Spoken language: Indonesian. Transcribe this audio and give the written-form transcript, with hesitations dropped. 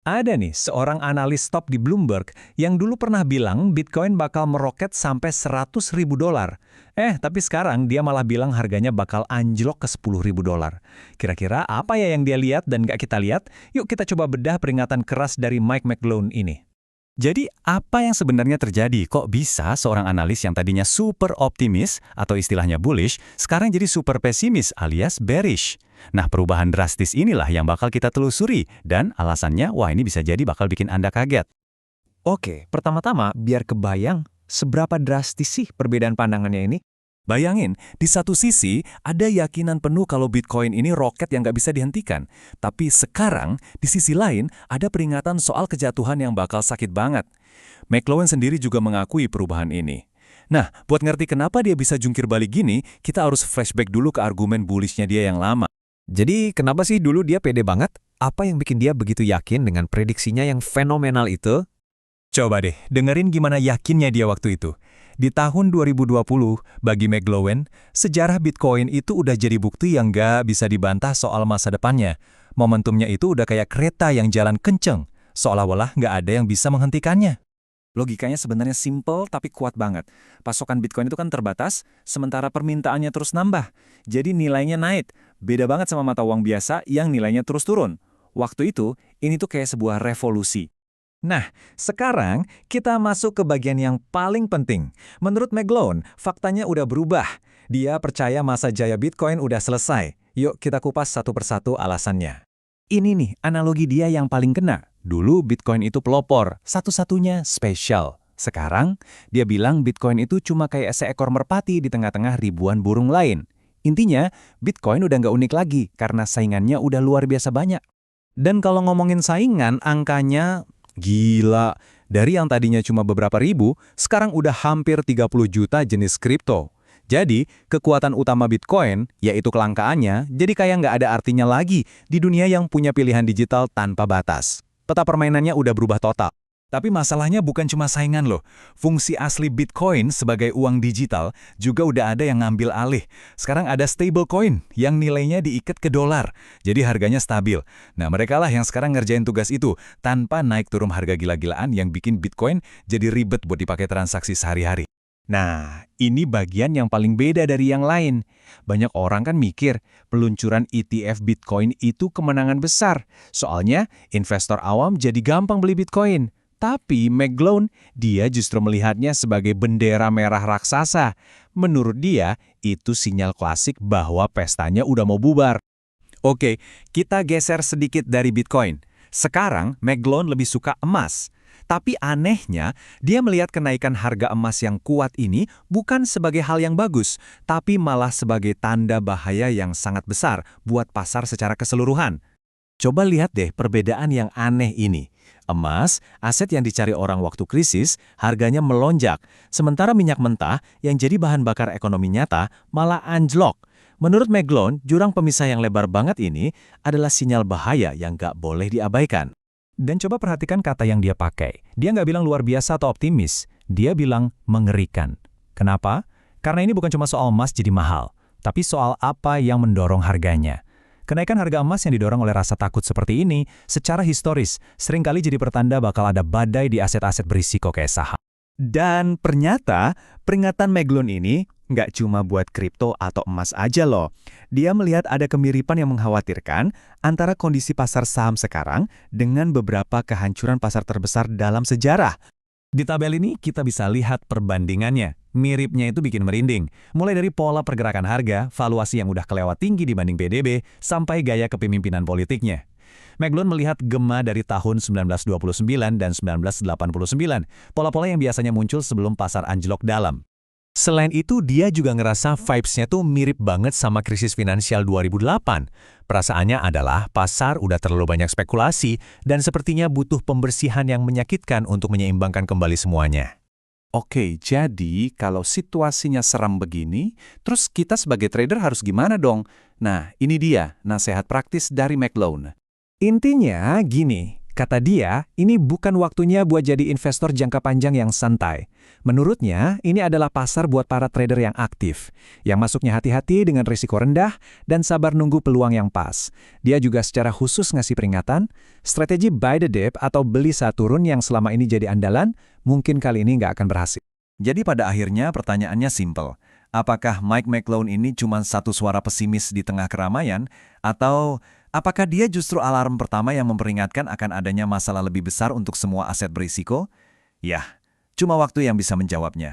Ada nih seorang analis top di Bloomberg yang dulu pernah bilang Bitcoin bakal meroket sampai 100.000 dolar. Tapi sekarang dia malah bilang harganya bakal anjlok ke 10.000 dolar. Kira-kira apa ya yang dia lihat dan nggak kita lihat? Yuk kita coba bedah peringatan keras dari Mike McGlone ini. Jadi, apa yang sebenarnya terjadi? Kok bisa seorang analis yang tadinya super optimis atau istilahnya bullish, sekarang jadi super pesimis alias bearish? Nah, perubahan drastis inilah yang bakal kita telusuri, dan alasannya, wah ini bisa jadi bakal bikin Anda kaget. Oke, pertama-tama biar kebayang seberapa drastis sih perbedaan pandangannya ini. Bayangin, di satu sisi ada yakinan penuh kalau Bitcoin ini roket yang nggak bisa dihentikan. Tapi sekarang, di sisi lain, ada peringatan soal kejatuhan yang bakal sakit banget. McLowan sendiri juga mengakui perubahan ini. Nah, buat ngerti kenapa dia bisa jungkir balik gini, kita harus flashback dulu ke argumen bullishnya dia yang lama. Jadi kenapa sih dulu dia pede banget? Apa yang bikin dia begitu yakin dengan prediksinya yang fenomenal itu? Coba deh, dengerin gimana yakinnya dia waktu itu. Di tahun 2020, bagi McGlowan, sejarah Bitcoin itu udah jadi bukti yang nggak bisa dibantah soal masa depannya. Momentumnya itu udah kayak kereta yang jalan kenceng, seolah-olah nggak ada yang bisa menghentikannya. Logikanya sebenarnya simple tapi kuat banget. Pasokan Bitcoin itu kan terbatas, sementara permintaannya terus nambah. Jadi nilainya naik. Beda banget sama mata uang biasa yang nilainya terus turun. Waktu itu, ini tuh kayak sebuah revolusi. Nah, sekarang kita masuk ke bagian yang paling penting. Menurut McGlone, faktanya udah berubah. Dia percaya masa jaya Bitcoin udah selesai. Yuk kita kupas satu persatu alasannya. Ini nih analogi dia yang paling kena. Dulu Bitcoin itu pelopor, satu-satunya spesial. Sekarang, dia bilang Bitcoin itu cuma kayak seekor merpati di tengah-tengah ribuan burung lain. Intinya, Bitcoin udah nggak unik lagi karena saingannya udah luar biasa banyak. Dan kalau ngomongin saingan, angkanya gila. Dari yang tadinya cuma beberapa ribu, sekarang udah hampir 30 juta jenis kripto. Jadi, kekuatan utama Bitcoin, yaitu kelangkaannya, jadi kayak nggak ada artinya lagi di dunia yang punya pilihan digital tanpa batas. Peta permainannya udah berubah total. Tapi masalahnya bukan cuma saingan loh. Fungsi asli Bitcoin sebagai uang digital juga udah ada yang ngambil alih. Sekarang ada stablecoin yang nilainya diikat ke dolar. Jadi harganya stabil. Nah, mereka lah yang sekarang ngerjain tugas itu tanpa naik turun harga gila-gilaan yang bikin Bitcoin jadi ribet buat dipakai transaksi sehari-hari. Nah, ini bagian yang paling beda dari yang lain. Banyak orang kan mikir, peluncuran ETF Bitcoin itu kemenangan besar. Soalnya, investor awam jadi gampang beli Bitcoin. Tapi McGlone, dia justru melihatnya sebagai bendera merah raksasa. Menurut dia, itu sinyal klasik bahwa pestanya udah mau bubar. Oke, kita geser sedikit dari Bitcoin. Sekarang, McGlone lebih suka emas. Tapi anehnya, dia melihat kenaikan harga emas yang kuat ini bukan sebagai hal yang bagus, tapi malah sebagai tanda bahaya yang sangat besar buat pasar secara keseluruhan. Coba lihat deh perbedaan yang aneh ini. Emas, aset yang dicari orang waktu krisis, harganya melonjak. Sementara minyak mentah, yang jadi bahan bakar ekonomi nyata, malah anjlok. Menurut McGlone, jurang pemisah yang lebar banget ini adalah sinyal bahaya yang nggak boleh diabaikan. Dan coba perhatikan kata yang dia pakai. Dia nggak bilang luar biasa atau optimis. Dia bilang mengerikan. Kenapa? Karena ini bukan cuma soal emas jadi mahal, tapi soal apa yang mendorong harganya. Kenaikan harga emas yang didorong oleh rasa takut seperti ini, secara historis, seringkali jadi pertanda bakal ada badai di aset-aset berisiko kayak saham. Dan ternyata, peringatan McGlone ini nggak cuma buat kripto atau emas aja loh. Dia melihat ada kemiripan yang mengkhawatirkan antara kondisi pasar saham sekarang dengan beberapa kehancuran pasar terbesar dalam sejarah. Di tabel ini kita bisa lihat perbandingannya. Miripnya itu bikin merinding. Mulai dari pola pergerakan harga, valuasi yang udah kelewat tinggi dibanding PDB, sampai gaya kepemimpinan politiknya. McGlone melihat gema dari tahun 1929 dan 1989, pola-pola yang biasanya muncul sebelum pasar anjlok dalam. Selain itu, dia juga ngerasa vibes-nya tuh mirip banget sama krisis finansial 2008. Perasaannya adalah pasar udah terlalu banyak spekulasi dan sepertinya butuh pembersihan yang menyakitkan untuk menyeimbangkan kembali semuanya. Oke, jadi kalau situasinya seram begini, terus kita sebagai trader harus gimana dong? Nah, ini dia nasihat praktis dari McGlone. Intinya gini, Kata dia, ini bukan waktunya buat jadi investor jangka panjang yang santai. Menurutnya, ini adalah pasar buat para trader yang aktif, yang masuknya hati-hati dengan risiko rendah dan sabar nunggu peluang yang pas. Dia juga secara khusus ngasih peringatan, strategi buy the dip atau beli saat turun yang selama ini jadi andalan, mungkin kali ini nggak akan berhasil. Jadi pada akhirnya pertanyaannya simpel. Apakah Mike McClone ini cuma satu suara pesimis di tengah keramaian, atau apakah dia justru alarm pertama yang memperingatkan akan adanya masalah lebih besar untuk semua aset berisiko? Yah, cuma waktu yang bisa menjawabnya.